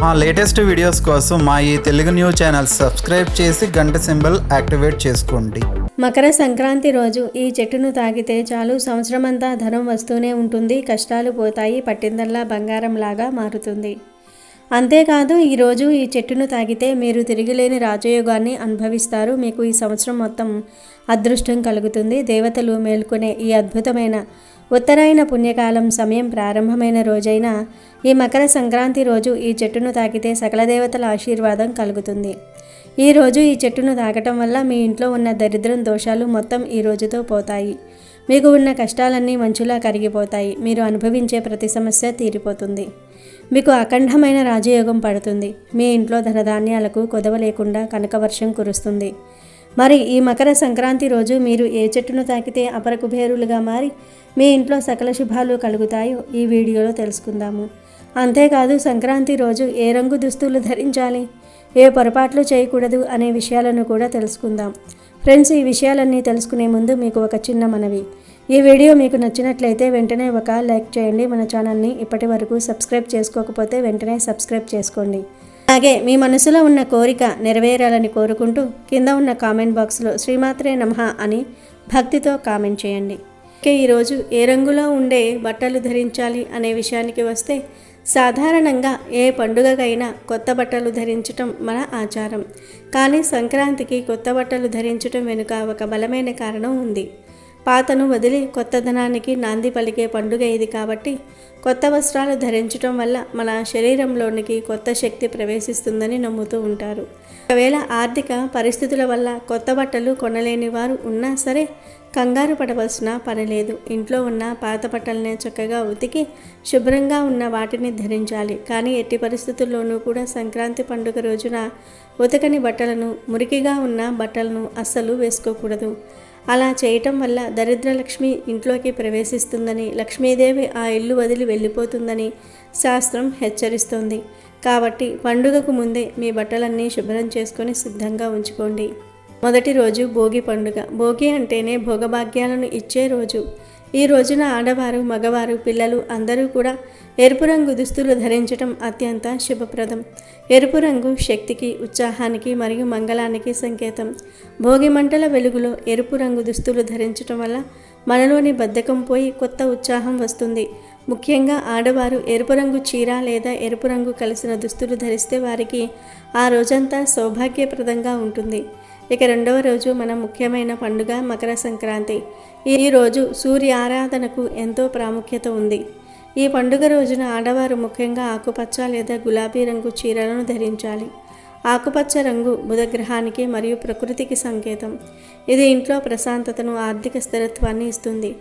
మా latest videos కోసం మా ఈ తెలుగు న్యూస్ ఛానల్ సబ్స్క్రైబ్ చేసి గంట సింబల్ యాక్టివేట్ చేసుకోండి. మకర సంక్రాంతి రోజు ఈ చెట్టును తాకితే చాలు సంవత్సరమంతా ధనం వస్తూనే ఉంటుంది, కష్టాలు పోతాయి, పట్టిందల్లా బంగారంలాగా మారుతుంది. అంతేకాదు ఈరోజు ఈ చెట్టును తాకితే మీరు తిరిగిలేని రాజయోగాన్ని అనుభవిస్తారు. మీకు ఈ సంవత్సరం మొత్తం అదృష్టం కలుగుతుంది. దేవతలు మేల్కొనే ఈ అద్భుతమైన ఉత్తరాయణ పుణ్యకాలం సమయం ప్రారంభమైన రోజైన ఈ మకర సంక్రాంతి రోజు ఈ చెట్టును తాకితే సకల దేవతల ఆశీర్వాదం కలుగుతుంది. ఈరోజు ఈ చెట్టును తాకటం వల్ల మీ ఇంట్లో ఉన్న దరిద్రం దోషాలు మొత్తం ఈ రోజుతో పోతాయి. మీకు ఉన్న కష్టాలన్నీ మంచులా కరిగిపోతాయి. మీరు అనుభవించే ప్రతి సమస్య తీరిపోతుంది. మీకు అఖండమైన రాజయోగం పడుతుంది. మీ ఇంట్లో ధనధాన్యాలకు కొదవ లేకుండా కనకవర్షం కురుస్తుంది. మరి ఈ మకర సంక్రాంతి రోజు మీరు ఏ చెట్టును తాకితే అపర కుబేరులుగా మారి మీ ఇంట్లో సకల శుభాలు కలుగుతాయో ఈ వీడియోలో తెలుసుకుందాము. అంతేకాదు సంక్రాంతి రోజు ఏ రంగు దుస్తులు ధరించాలి, ఏ పొరపాట్లు చేయకూడదు అనే విషయాలను కూడా తెలుసుకుందాం. ఫ్రెండ్స్, ఈ విషయాలన్నీ తెలుసుకునే ముందు మీకు ఒక చిన్న మనవి. ఈ వీడియో మీకు నచ్చినట్లయితే వెంటనే ఒక లైక్ చేయండి. మన ఛానల్ని ఇప్పటి వరకు సబ్స్క్రైబ్ చేసుకోకపోతే వెంటనే సబ్స్క్రైబ్ చేసుకోండి. అలాగే మీ మనసులో ఉన్న కోరిక నెరవేరాలని కోరుకుంటూ కింద ఉన్న కామెంట్ బాక్స్లో శ్రీమాత్రే నమః అని భక్తితో కామెంట్ చేయండి. ఈరోజు ఏ రంగులో ఉండే బట్టలు ధరించాలి అనే విషయానికి వస్తే, సాధారణంగా ఏ పండుగకైనా కొత్త బట్టలు ధరించటం మన ఆచారం. కానీ సంక్రాంతికి కొత్త బట్టలు ధరించటం వెనుక ఒక బలమైన కారణం ఉంది. పాతను వదిలి కొత్తదనానికి నాంది పలికే పండుగ ఇది కాబట్టి కొత్త వస్త్రాలు ధరించటం వల్ల మన శరీరంలోనికి కొత్త శక్తి ప్రవేశిస్తుందని నమ్ముతూ ఉంటారు. ఒకవేళ ఆర్థిక పరిస్థితుల వల్ల కొత్త బట్టలు కొనలేని వారు ఉన్నా సరే కంగారు పడవలసిన పని లేదు. ఇంట్లో ఉన్న పాత బట్టలనే చక్కగా ఉతికి శుభ్రంగా ఉన్న వాటిని ధరించాలి. కానీ ఎట్టి పరిస్థితుల్లోనూ కూడా సంక్రాంతి పండుగ రోజున ఉతకని బట్టలను, మురికిగా ఉన్న బట్టలను అస్సలు వేసుకోకూడదు. అలా చేయటం వల్ల దరిద్రలక్ష్మి ఇంట్లోకి ప్రవేశిస్తుందని, లక్ష్మీదేవి ఆ ఇల్లు వదిలి వెళ్ళిపోతుందని శాస్త్రం హెచ్చరిస్తోంది. కాబట్టి పండుగకు ముందే మీ బట్టలన్నీ శుభ్రం చేసుకొని సిద్ధంగా ఉంచుకోండి. మొదటి రోజు భోగి పండుగ. భోగి అంటేనే భోగభాగ్యాలను ఇచ్చే రోజు. ఈ రోజున ఆడవారు, మగవారు, పిల్లలు అందరూ కూడా ఎరుపు రంగు దుస్తులు ధరించడం అత్యంత శుభప్రదం. ఎరుపు రంగు శక్తికి, ఉత్సాహానికి మరియు మంగళానికి సంకేతం. భోగి మంటల వెలుగులో ఎరుపు రంగు దుస్తులు ధరించడం వల్ల మనలోని బద్ధకం పోయి కొత్త ఉత్సాహం వస్తుంది. ముఖ్యంగా ఆడవారు ఎరుపు రంగు చీర లేదా ఎరుపు రంగు కలిసిన దుస్తులు ధరిస్తే వారికి ఆ రోజంతా సౌభాగ్యప్రదంగా ఉంటుంది. ఇక రెండవ రోజు మన ముఖ్యమైన పండుగ మకర సంక్రాంతి. ఈ రోజు సూర్య ఆరాధనకు ఎంతో ప్రాముఖ్యత ఉంది. ఈ పండుగ రోజున ఆడవారు ముఖ్యంగా ఆకుపచ్చ లేదా గులాబీ రంగు చీరలను ధరించాలి. ఆకుపచ్చ రంగు బుధగ్రహానికి మరియు ప్రకృతికి సంకేతం. ఇది ఇంట్లో ప్రశాంతతను, ఆర్థిక స్థిరత్వాన్ని ఇస్తుంది.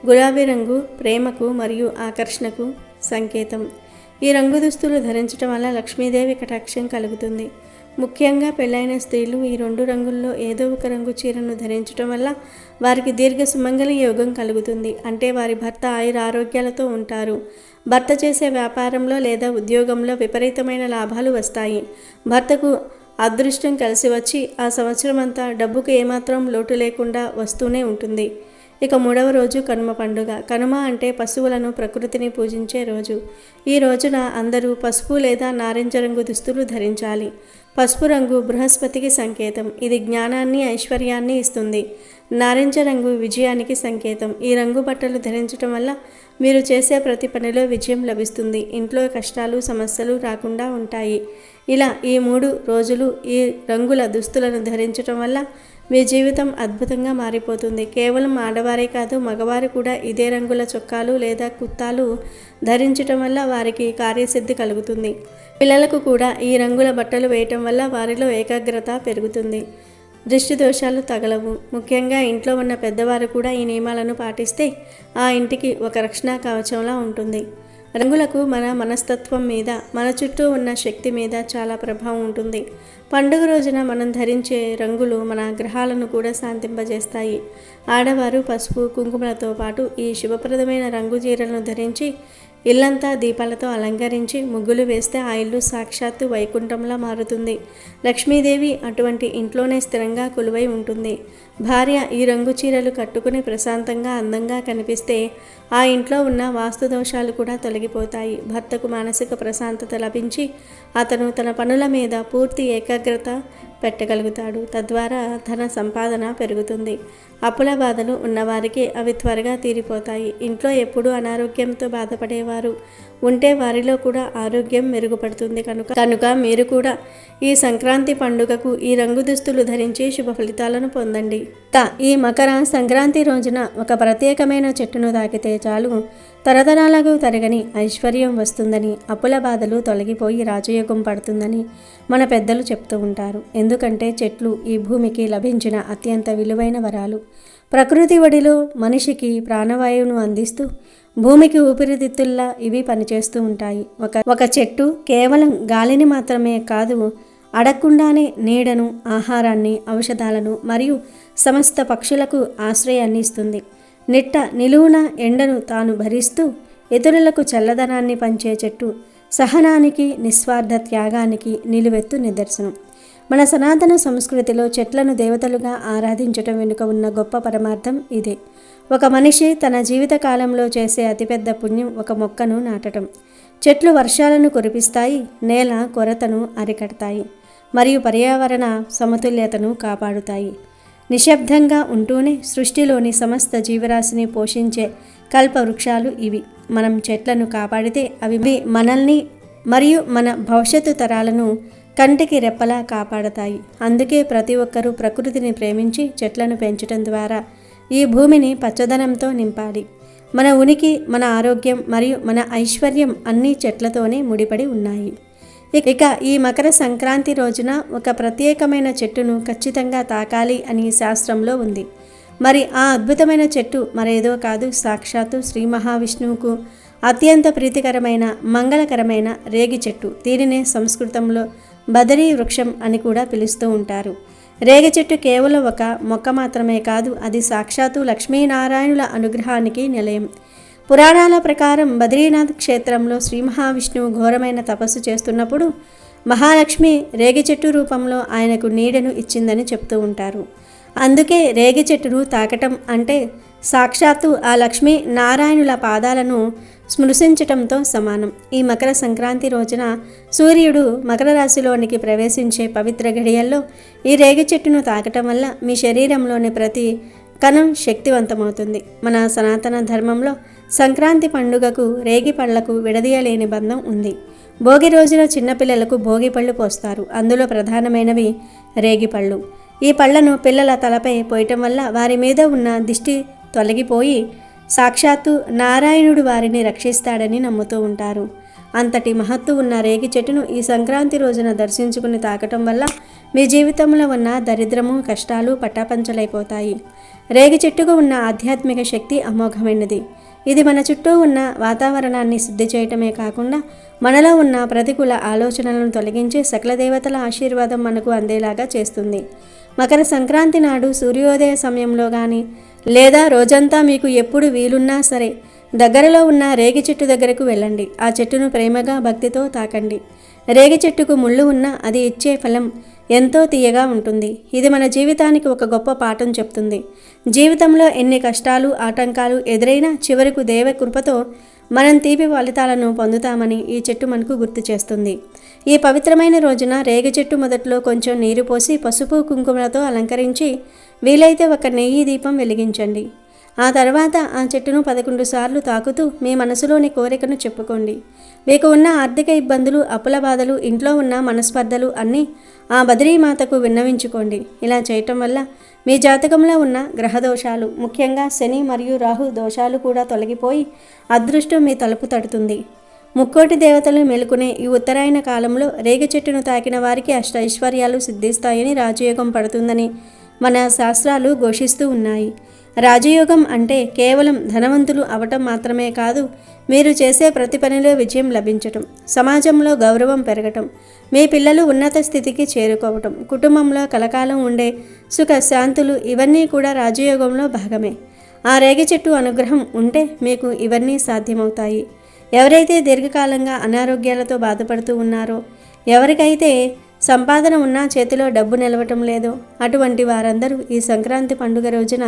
గులాబీ రంగు ప్రేమకు మరియు ఆకర్షణకు సంకేతం. ఈ రంగు దుస్తులు ధరించడం వల్ల లక్ష్మీదేవి కటాక్షం కలుగుతుంది. ముఖ్యంగా పెళ్ళైన స్త్రీలు ఈ రెండు రంగుల్లో ఏదో ఒక రంగు చీరను ధరించడం వల్ల వారికి దీర్ఘ సుమంగళి యోగం కలుగుతుంది. అంటే వారి భర్త ఆయురారోగ్యాలతో ఉంటారు. భర్త చేసే వ్యాపారంలో లేదా ఉద్యోగంలో విపరీతమైన లాభాలు వస్తాయి. భర్తకు అదృష్టం కలిసి వచ్చి ఆ సంవత్సరం అంతా డబ్బుకు ఏమాత్రం లోటు లేకుండా వస్తూనే ఉంటుంది. ఇక మూడవ రోజు కనుమ పండుగ. కనుమ అంటే పశువులను, ప్రకృతిని పూజించే రోజు. ఈ రోజున అందరూ పసుపు లేదా నారింజ రంగు దుస్తులు ధరించాలి. పసుపు రంగు బృహస్పతికి సంకేతం. ఇది జ్ఞానాన్ని, ఐశ్వర్యాన్ని ఇస్తుంది. నారింజ రంగు విజయానికి సంకేతం. ఈ రంగు బట్టలు ధరించడం వల్ల మీరు చేసే ప్రతి పనిలో విజయం లభిస్తుంది. ఇంట్లో కష్టాలు, సమస్యలు రాకుండా ఉంటాయి. ఇలా ఈ 3 రోజులు ఈ రంగుల దుస్తులను ధరించడం వల్ల మీ జీవితం అద్భుతంగా మారిపోతుంది. కేవలం ఆడవారే కాదు, మగవారు కూడా ఇదే రంగుల చొక్కాలు లేదా కుత్తాలు ధరించడం వల్ల వారికి కార్యసిద్ధి కలుగుతుంది. పిల్లలకు కూడా ఈ రంగుల బట్టలు వేయటం వల్ల వారిలో ఏకాగ్రత పెరుగుతుంది. దృష్టి దోషాలు తగలవు. ముఖ్యంగా ఇంట్లో ఉన్న పెద్దవారు కూడా ఈ నియమాలను పాటిస్తే ఆ ఇంటికి ఒక రక్షణ కవచంలా ఉంటుంది. రంగులకు మన మనస్తత్వం మీద, మన చుట్టూ ఉన్న శక్తి మీద చాలా ప్రభావం ఉంటుంది. పండుగ రోజున మనం ధరించే రంగులు మన గ్రహాలను కూడా శాంతింపజేస్తాయి. ఆడవారు పసుపు, కుంకుమలతో పాటు ఈ శుభప్రదమైన రంగు చీరలను ధరించి ఇల్లంతా దీపాలతో అలంకరించి ముగ్గులు వేస్తే ఆ ఇల్లు సాక్షాత్తు వైకుంఠంలా మారుతుంది. లక్ష్మీదేవి అటువంటి ఇంట్లోనే స్థిరంగా కొలువై ఉంటుంది. భార్య ఈ రంగు చీరలు కట్టుకుని ప్రశాంతంగా అందంగా కనిపిస్తే ఆ ఇంట్లో ఉన్న వాస్తు దోషాలు కూడా తొలగిపోతాయి. భర్తకు మానసిక ప్రశాంతత లభించి అతను తన పనుల మీద పూర్తి ఏకాగ్రత పెట్టగలుగుతాడు. తద్వారా ధన సంపాదన పెరుగుతుంది. అప్పుల బాధలు ఉన్నవారికి అవి త్వరగా తీరిపోతాయి. ఇంట్లో ఎప్పుడూ అనారోగ్యంతో బాధపడేవారు ఉంటే వారిలో కూడా ఆరోగ్యం మెరుగుపడుతుంది. కనుక మీరు కూడా ఈ సంక్రాంతి పండుగకు ఈ రంగు దుస్తులు ధరించి శుభ ఫలితాలను పొందండి. ఈ మకర సంక్రాంతి రోజున ఒక ప్రత్యేకమైన చెట్టును తాకితే చాలు తరతరాలకు తరగని ఐశ్వర్యం వస్తుందని, అప్పుల బాధలు తొలగిపోయి రాజయోగం పడుతుందని మన పెద్దలు చెప్తూ ఉంటారు. ఎందుకంటే చెట్లు ఈ భూమికి లభించిన అత్యంత విలువైన వరాలు. ప్రకృతి ఒడిలో మనిషికి ప్రాణవాయువును అందిస్తూ భూమికి ఊపిరితిత్తుల్లా ఇవి పనిచేస్తూ ఉంటాయి. ఒక చెట్టు కేవలం గాలిని మాత్రమే కాదు, అడగకుండానే నీడను, ఆహారాన్ని, ఔషధాలను మరియు సమస్త పక్షులకు ఆశ్రయాన్ని ఇస్తుంది. నిలువున ఎండను తాను భరిస్తూ ఇతరులకు చల్లదనాన్ని పంచే చెట్టు సహనానికి, నిస్వార్థ త్యాగానికి నిలువెత్తు నిదర్శనం. మన సనాతన సంస్కృతిలో చెట్లను దేవతలుగా ఆరాధించటం వెనుక ఉన్న గొప్ప పరమార్థం ఇదే. ఒక మనిషి తన జీవిత కాలంలో చేసే అతిపెద్ద పుణ్యం ఒక మొక్కను నాటడం. చెట్లు వర్షాలను కురిపిస్తాయి, నేల కొరతను అరికడతాయి మరియు పర్యావరణ సమతుల్యతను కాపాడుతాయి. నిశ్శబ్దంగా ఉంటూనే సృష్టిలోని సమస్త జీవరాశిని పోషించే కల్పవృక్షాలు ఇవి. మనం చెట్లను కాపాడితే అవి మనల్ని మరియు మన భవిష్యత్తు తరాలను కంటికి రెప్పలా కాపాడతాయి. అందుకే ప్రతి ఒక్కరూ ప్రకృతిని ప్రేమించి చెట్లను పెంచడం ద్వారా ఈ భూమిని పచ్చదనంతో నింపాలి. మన ఉనికి, మన ఆరోగ్యం మరియు మన ఐశ్వర్యం అన్నీ చెట్లతోనే ముడిపడి ఉన్నాయి. ఇక ఈ మకర సంక్రాంతి రోజున ఒక ప్రత్యేకమైన చెట్టును ఖచ్చితంగా తాకాలి అని శాస్త్రంలో ఉంది. మరి ఆ అద్భుతమైన చెట్టు మరేదో కాదు, సాక్షాత్తు శ్రీ మహావిష్ణువుకు అత్యంత ప్రీతికరమైన మంగళకరమైన రేగి చెట్టు. దీనినే సంస్కృతంలో బదరీ వృక్షం అని కూడా పిలుస్తూ ఉంటారు. రేగి చెట్టు కేవలం ఒక మొక్క మాత్రమే కాదు, అది సాక్షాత్తు లక్ష్మీనారాయణుల అనుగ్రహానికి నిలయం. పురాణాల ప్రకారం బద్రీనాథ్ క్షేత్రంలో శ్రీ మహావిష్ణువు ఘోరమైన తపస్సు చేస్తున్నప్పుడు మహాలక్ష్మి రేగి చెట్టు రూపంలో ఆయనకు నీడను ఇచ్చిందని చెప్తూ ఉంటారు. అందుకే రేగి చెట్టును తాకటం అంటే సాక్షాత్తు ఆ లక్ష్మీ నారాయణుల పాదాలను స్మృశించటంతో సమానం. ఈ మకర సంక్రాంతి రోజున సూర్యుడు మకర రాశిలోనికి ప్రవేశించే పవిత్ర ఘడియల్లో ఈ రేగి చెట్టును తాకటం వల్ల మీ శరీరంలోని ప్రతి కణం శక్తివంతమవుతుంది. మన సనాతన ధర్మంలో సంక్రాంతి పండుగకు రేగి పళ్లకు విడదీయలేని బంధం ఉంది. భోగి రోజున చిన్నపిల్లలకు భోగి పళ్ళు పోస్తారు. అందులో ప్రధానమైనవి రేగి పళ్ళు. ఈ పళ్లను పిల్లల తలపై పోయటం వల్ల వారి మీద ఉన్న దిష్టి తొలగిపోయి సాక్షాత్తు నారాయణుడు వారిని రక్షిస్తాడని నమ్ముతూ ఉంటారు. అంతటి మహత్తు ఉన్న రేగి చెట్టును ఈ సంక్రాంతి రోజున దర్శించుకుని తాకటం వల్ల మీ జీవితంలో ఉన్న దరిద్రము, కష్టాలు పటాపంచలైపోతాయి. రేగి చెట్టుకు ఉన్న ఆధ్యాత్మిక శక్తి అమోఘమైనది. ఇది మన చుట్టూ ఉన్న వాతావరణాన్ని శుద్ధి చేయటమే కాకుండా మనలో ఉన్న ప్రతికూల ఆలోచనలను తొలగించి సకల దేవతల ఆశీర్వాదం మనకు అందేలాగా చేస్తుంది. మకర సంక్రాంతి నాడు సూర్యోదయ సమయంలో కానీ లేదా రోజంతా మీకు ఎప్పుడు వీలున్నా సరే దగ్గరలో ఉన్న రేగి చెట్టు దగ్గరకు వెళ్ళండి. ఆ చెట్టును ప్రేమగా, భక్తితో తాకండి. రేగి చెట్టుకు ముళ్ళు ఉన్నా అది ఇచ్చే ఫలం ఎంతో తీయగా ఉంటుంది. ఇది మన జీవితానికి ఒక గొప్ప పాఠం చెప్తుంది. జీవితంలో ఎన్ని కష్టాలు, ఆటంకాలు ఎదురైనా చివరకు దేవ కృపతో మనం తీపి ఫలితాలను పొందుతామని ఈ చెట్టు మనకు గుర్తు చేస్తుంది. ఈ పవిత్రమైన రోజున రేగి చెట్టు మొదట్లో కొంచెం నీరు పోసి పసుపు, కుంకుమలతో అలంకరించి వీలైతే ఒక నెయ్యి దీపం వెలిగించండి. ఆ తర్వాత ఆ చెట్టును 11 సార్లు తాకుతూ మీ మనసులోని కోరికను చెప్పుకోండి. మీకు ఉన్న ఆర్థిక ఇబ్బందులు, అప్పుల బాధలు, ఇంట్లో ఉన్న మనస్పర్ధలు అన్నీ ఆ బద్రీమాతకు విన్నవించుకోండి. ఇలా చేయటం వల్ల మీ జాతకంలో ఉన్న గ్రహదోషాలు, ముఖ్యంగా శని మరియు రాహు దోషాలు కూడా తొలగిపోయి అదృష్టం మీ తలుపు తడుతుంది. ముక్కోటి దేవతలు మెలుకునే ఈ ఉత్తరాయణ కాలంలో రేగి చెట్టును తాకిన వారికి అష్టైశ్వర్యాలు సిద్ధిస్తాయని, రాజయోగం పడుతుందని మన శాస్త్రాలు ఘోషిస్తూ ఉన్నాయి. రాజయోగం అంటే కేవలం ధనవంతులు అవటం మాత్రమే కాదు, మీరు చేసే ప్రతి పనిలో విజయం లభించటం, సమాజంలో గౌరవం పెరగటం, మీ పిల్లలు ఉన్నత స్థితికి చేరుకోవటం, కుటుంబంలో కలకాలం ఉండే సుఖ శాంతులు, ఇవన్నీ కూడా రాజయోగంలో భాగమే. ఆ రేగి చెట్టు అనుగ్రహం ఉంటే మీకు ఇవన్నీ సాధ్యమవుతాయి. ఎవరైతే దీర్ఘకాలంగా అనారోగ్యాలతో బాధపడుతూ ఉన్నారో, ఎవరికైతే సంపాదన ఉన్నా చేతిలో డబ్బు నిలవటం లేదో అటువంటి వారందరూ ఈ సంక్రాంతి పండుగ రోజున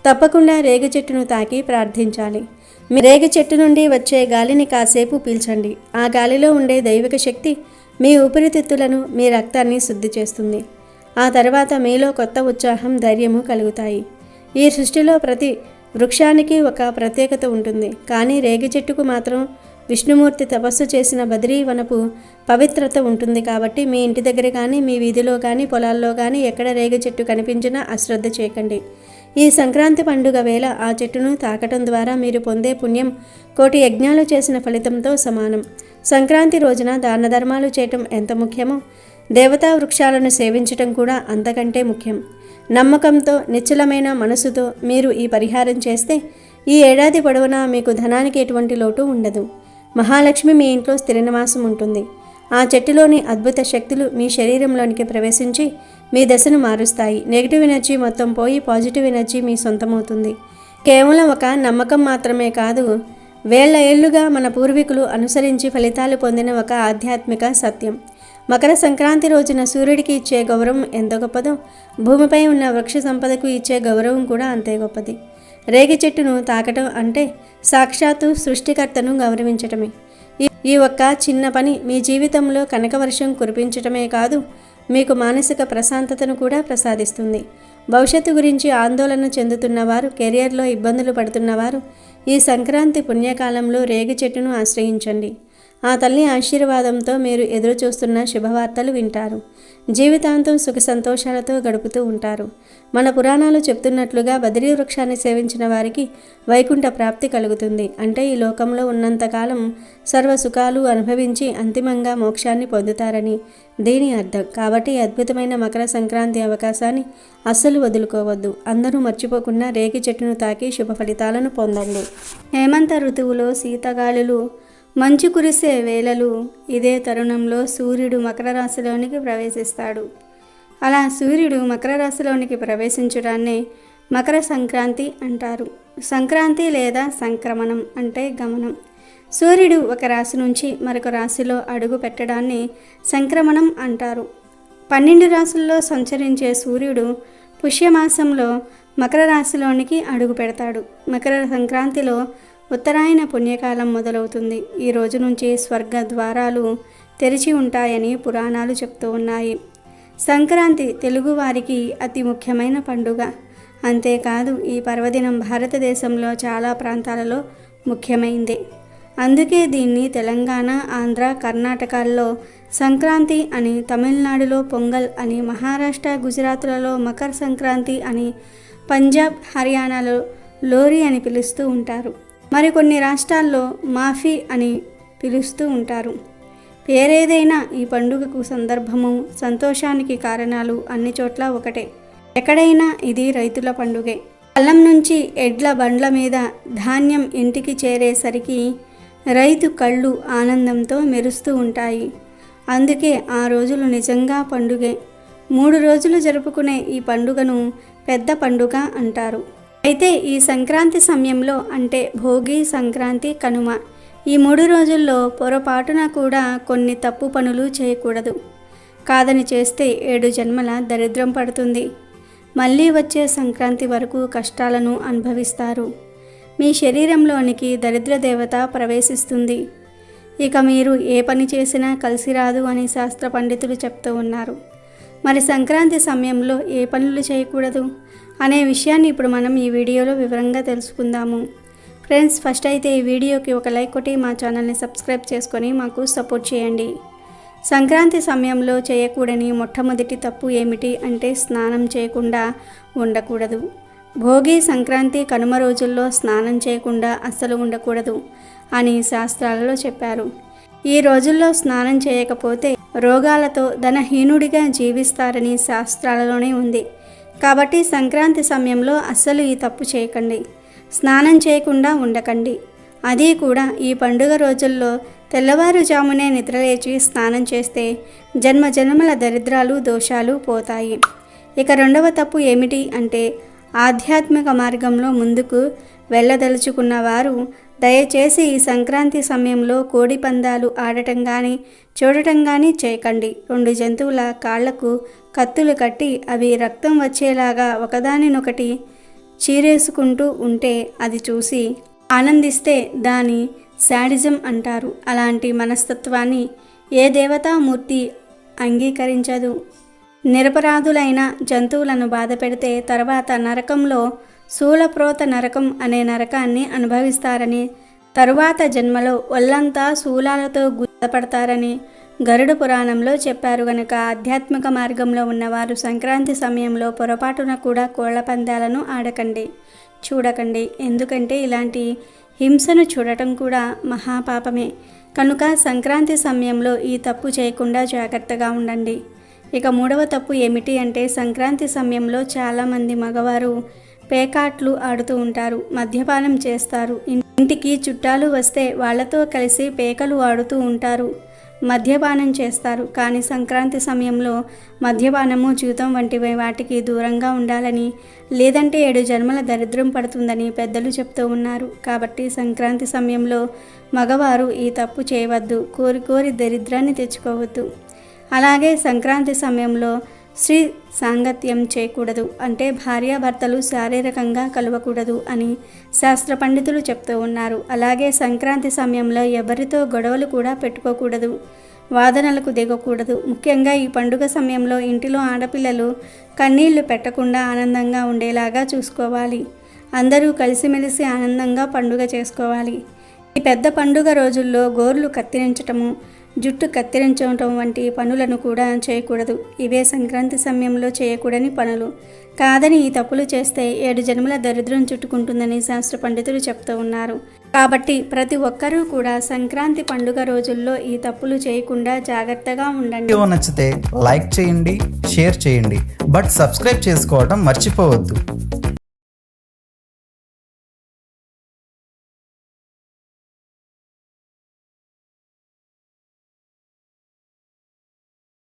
తప్పకుండా రేగి చెట్టును తాకి ప్రార్థించాలి. రేగి చెట్టు నుండి వచ్చే గాలిని కాసేపు పీల్చండి. ఆ గాలిలో ఉండే దైవిక శక్తి మీ ఊపిరితిత్తులను, మీ రక్తాన్ని శుద్ధి చేస్తుంది. ఆ తర్వాత మీలో కొత్త ఉత్సాహం, ధైర్యము కలుగుతాయి. ఈ సృష్టిలో ప్రతి వృక్షానికి ఒక ప్రత్యేకత ఉంటుంది. కానీ రేగి చెట్టుకు మాత్రం విష్ణుమూర్తి తపస్సు చేసిన బద్రీవనపు పవిత్రత ఉంటుంది. కాబట్టి మీ ఇంటి దగ్గర కానీ, మీ వీధిలో కానీ, పొలాల్లో కానీ ఎక్కడ రేగి చెట్టు కనిపించినా అశ్రద్ధ చేయకండి. ఈ సంక్రాంతి పండుగ వేళ ఆ చెట్టును తాకటం ద్వారా మీరు పొందే పుణ్యం కోటి యజ్ఞాలు చేసిన ఫలితంతో సమానం. సంక్రాంతి రోజున దాన ధర్మాలు చేయటం ఎంత ముఖ్యమో, దేవతా వృక్షాలను సేవించటం కూడా అంతకంటే ముఖ్యం. నమ్మకంతో, నిశ్చలమైన మనసుతో మీరు ఈ పరిహారం చేస్తే ఈ ఏడాది పొడవునా మీకు ధనానికి ఎటువంటి లోటు ఉండదు. మహాలక్ష్మి మీ ఇంట్లో స్థిర నివాసం ఉంటుంది. ఆ చెట్టులోని అద్భుత శక్తులు మీ శరీరంలోనికి ప్రవేశించి మీ దశను మారుస్తాయి. నెగిటివ్ ఎనర్జీ మొత్తం పోయి పాజిటివ్ ఎనర్జీ మీ సొంతమవుతుంది. కేవలం ఒక నమ్మకం మాత్రమే కాదు, వేళ్ల ఏళ్లుగా మన పూర్వీకులు అనుసరించి ఫలితాలు పొందిన ఒక ఆధ్యాత్మిక సత్యం. మకర సంక్రాంతి రోజున సూర్యుడికి ఇచ్చే గౌరవం ఎంత గొప్పదో, భూమిపై ఉన్న వృక్ష సంపదకు ఇచ్చే గౌరవం కూడా అంతే గొప్పది. రేగి చెట్టును తాకటం అంటే సాక్షాత్తు సృష్టికర్తను గౌరవించటమే. ఈ ఒక్క చిన్న పని మీ జీవితంలో కనకవర్షం కురిపించటమే కాదు, మీకు మానసిక ప్రశాంతతను కూడా ప్రసాదిస్తుంది. భవిష్యత్తు గురించి ఆందోళన చెందుతున్నవారు, కెరియర్లో ఇబ్బందులు పడుతున్నవారు ఈ సంక్రాంతి పుణ్యకాలంలో రేగి చెట్టును ఆశ్రయించండి. ఆ తల్లి ఆశీర్వాదంతో మీరు ఎదురు చూస్తున్న శుభవార్తలు వింటారు. జీవితాంతం సుఖ సంతోషాలతో గడుపుతూ ఉంటారు. మన పురాణాలు చెప్తున్నట్లుగా బద్రీ వృక్షాన్ని సేవించిన వారికి వైకుంఠ ప్రాప్తి కలుగుతుంది. అంటే ఈ లోకంలో ఉన్నంతకాలం సర్వ సుఖాలు అనుభవించి అంతిమంగా మోక్షాన్ని పొందుతారని దీని అర్థం. కాబట్టి అద్భుతమైన మకర సంక్రాంతి అవకాశాన్ని అస్సలు వదులుకోవద్దు. అందరూ మర్చిపోకుండా రేగి చెట్టును తాకి శుభ ఫలితాలను పొందండి. హేమంత ఋతువులో శీతగాలులు, మంచు కురిసే వేళలు, ఇదే తరుణంలో సూర్యుడు మకర రాశిలోనికి ప్రవేశిస్తాడు. అలా సూర్యుడు మకర రాశిలోనికి ప్రవేశించడాన్నే మకర సంక్రాంతి అంటారు. సంక్రాంతి లేదా సంక్రమణం అంటే గమనం. సూర్యుడు ఒక రాశి నుంచి మరొక రాశిలో అడుగు పెట్టడాన్ని సంక్రమణం అంటారు. 12 రాశుల్లో సంచరించే సూర్యుడు పుష్యమాసంలో మకర రాశిలోనికి అడుగు పెడతాడు. మకర సంక్రాంతిలో ఉత్తరాయణ పుణ్యకాలం మొదలవుతుంది. ఈ రోజు నుంచి స్వర్గ ద్వారాలు తెరిచి ఉంటాయని పురాణాలు చెప్తూ ఉన్నాయి. సంక్రాంతి తెలుగువారికి అతి ముఖ్యమైన పండుగ. అంతేకాదు ఈ పర్వదినం భారతదేశంలో చాలా ప్రాంతాలలో ముఖ్యమైంది. అందుకే దీన్ని తెలంగాణ, ఆంధ్ర, కర్ణాటకల్లో సంక్రాంతి అని, తమిళనాడులో పొంగల్ అని, మహారాష్ట్ర, గుజరాత్లలో మకర సంక్రాంతి అని, పంజాబ్, హర్యానాలో లోరీ అని పిలుస్తూ ఉంటారు. మరికొన్ని రాష్ట్రాల్లో మాఫీ అని పిలుస్తూ ఉంటారు. పేరేదైనా ఈ పండుగకు సందర్భము, సంతోషానికి కారణాలు అన్ని చోట్ల ఒకటే. ఎక్కడైనా ఇది రైతుల పండుగే. పొలం నుంచి ఎడ్ల బండ్ల మీద ధాన్యం ఇంటికి చేరేసరికి రైతు కళ్ళు ఆనందంతో మెరుస్తూ ఉంటాయి. అందుకే ఆ రోజులు నిజంగా పండుగే. 3 రోజులు జరుపుకునే ఈ పండుగను పెద్ద పండుగ అంటారు. అయితే ఈ సంక్రాంతి సమయంలో అంటే భోగి, సంక్రాంతి, కనుమ ఈ 3 రోజుల్లో పొరపాటున కూడా కొన్ని తప్పు పనులు చేయకూడదు. కాదని చేస్తే 7 జన్మల దరిద్రం పడుతుంది. మళ్ళీ వచ్చే సంక్రాంతి వరకు కష్టాలను అనుభవిస్తారు. మీ శరీరంలోనికి దరిద్ర దేవత ప్రవేశిస్తుంది. ఇక మీరు ఏ పని చేసినా కలిసి రాదు అని శాస్త్ర పండితులు చెప్తూ ఉన్నారు. మరి సంక్రాంతి సమయంలో ఏ పనులు చేయకూడదు అనే విషయాన్ని ఇప్పుడు మనం ఈ వీడియోలో వివరంగా తెలుసుకుందాము. ఫ్రెండ్స్, ఫస్ట్ అయితే ఈ వీడియోకి ఒక లైక్ కొట్టి మా ఛానల్ని సబ్స్క్రైబ్ చేసుకొని మాకు సపోర్ట్ చేయండి. సంక్రాంతి సమయంలో చేయకూడని మొట్టమొదటి తప్పు ఏమిటి అంటే స్నానం చేయకుండా ఉండకూడదు. భోగి, సంక్రాంతి, కనుమ రోజుల్లో స్నానం చేయకుండా అస్సలు ఉండకూడదు అని శాస్త్రాలలో చెప్పారు. ఈ రోజుల్లో స్నానం చేయకపోతే రోగాలతో ధనహీనుడిగా జీవిస్తారని శాస్త్రాలలోనే ఉంది. కాబట్టి సంక్రాంతి సమయంలో అస్సలు ఈ తప్పు చేయకండి. స్నానం చేయకుండా ఉండకండి. అది కూడా ఈ పండుగ రోజుల్లో తెల్లవారుజామునే నిద్రలేచి స్నానం చేస్తే జన్మ జన్మల దరిద్రాలు, దోషాలు పోతాయి. ఇక రెండవ తప్పు ఏమిటి అంటే ఆధ్యాత్మిక మార్గంలో ముందుకు వెళ్ళదలుచుకున్న వారు దయచేసి ఈ సంక్రాంతి సమయంలో కోడి పందాలు ఆడటం కానీ చూడటం కానీ చేయకండి. 2 జంతువుల కాళ్లకు కత్తులు కట్టి అవి రక్తం వచ్చేలాగా ఒకదానినొకటి చీరేసుకుంటూ ఉంటే అది చూసి ఆనందిస్తే దాని శాడిజం అంటారు. అలాంటి మనస్తత్వాన్ని ఏ దేవతామూర్తి అంగీకరించదు. నిరపరాధులైన జంతువులను బాధపెడితే తర్వాత నరకంలో శూలప్రోత నరకం అనే నరకాన్ని అనుభవిస్తారని, తరువాత జన్మలో ఒళ్ళంతా శూలాలతో గుర్తపడతారని గరుడ పురాణంలో చెప్పారు. గనుక ఆధ్యాత్మిక మార్గంలో ఉన్నవారు సంక్రాంతి సమయంలో పొరపాటున కూడా కోళ్ల పందాలను ఆడకండి, చూడకండి. ఎందుకంటే ఇలాంటి హింసను చూడటం కూడా మహాపాపమే. కనుక సంక్రాంతి సమయంలో ఈ తప్పు చేయకుండా జాగ్రత్తగా ఉండండి. ఇక 3వ తప్పు ఏమిటి అంటే సంక్రాంతి సమయంలో చాలామంది మగవారు పేకాట్లు ఆడుతూ ఉంటారు, మద్యపానం చేస్తారు. ఇంటికి చుట్టాలు వస్తే వాళ్లతో కలిసి పేకలు ఆడుతూ ఉంటారు, మద్యపానం చేస్తారు. కానీ సంక్రాంతి సమయంలో మద్యపానము, జీవితం వంటి వాటికి దూరంగా ఉండాలని, లేదంటే 7 జన్మల దరిద్రం పడుతుందని పెద్దలు చెప్తూ ఉన్నారు. కాబట్టి సంక్రాంతి సమయంలో మగవారు ఈ తప్పు చేయవద్దు, కోరి కోరి దరిద్రాన్ని తెచ్చుకోవద్దు. అలాగే సంక్రాంతి సమయంలో స్త్రీ సాంగత్యం చేయకూడదు, అంటే భార్యాభర్తలు శారీరకంగా కలవకూడదు అని శాస్త్ర పండితులు చెప్తూ ఉన్నారు. అలాగే సంక్రాంతి సమయంలో ఎవరితో గొడవలు కూడా పెట్టుకోకూడదు, వాదనలకు దిగకూడదు. ముఖ్యంగా ఈ పండుగ సమయంలో ఇంటిలో ఆడపిల్లలు కన్నీళ్లు పెట్టకుండా ఆనందంగా ఉండేలాగా చూసుకోవాలి. అందరూ కలిసిమెలిసి ఆనందంగా పండుగ చేసుకోవాలి. ఈ పెద్ద పండుగ రోజుల్లో గోర్లు కత్తిరించటము, జుట్టు కత్తిరించడం వంటి పనులను కూడా చేయకూడదు. ఇవే సంక్రాంతి సమయంలో చేయకూడని పనులు. కాదని ఈ తప్పులు చేస్తే 7 జన్మల దరిద్రం చుట్టుకుంటుందని శాస్త్ర పండితులు చెప్తూ ఉన్నారు. కాబట్టి ప్రతి ఒక్కరూ కూడా సంక్రాంతి పండుగ రోజుల్లో ఈ తప్పులు చేయకుండా జాగ్రత్తగా ఉండండి. వీడియో నచ్చితే లైక్ చేయండి, షేర్ చేయండి, బట్ సబ్స్క్రైబ్ చేసుకోవడం మర్చిపోవద్దు.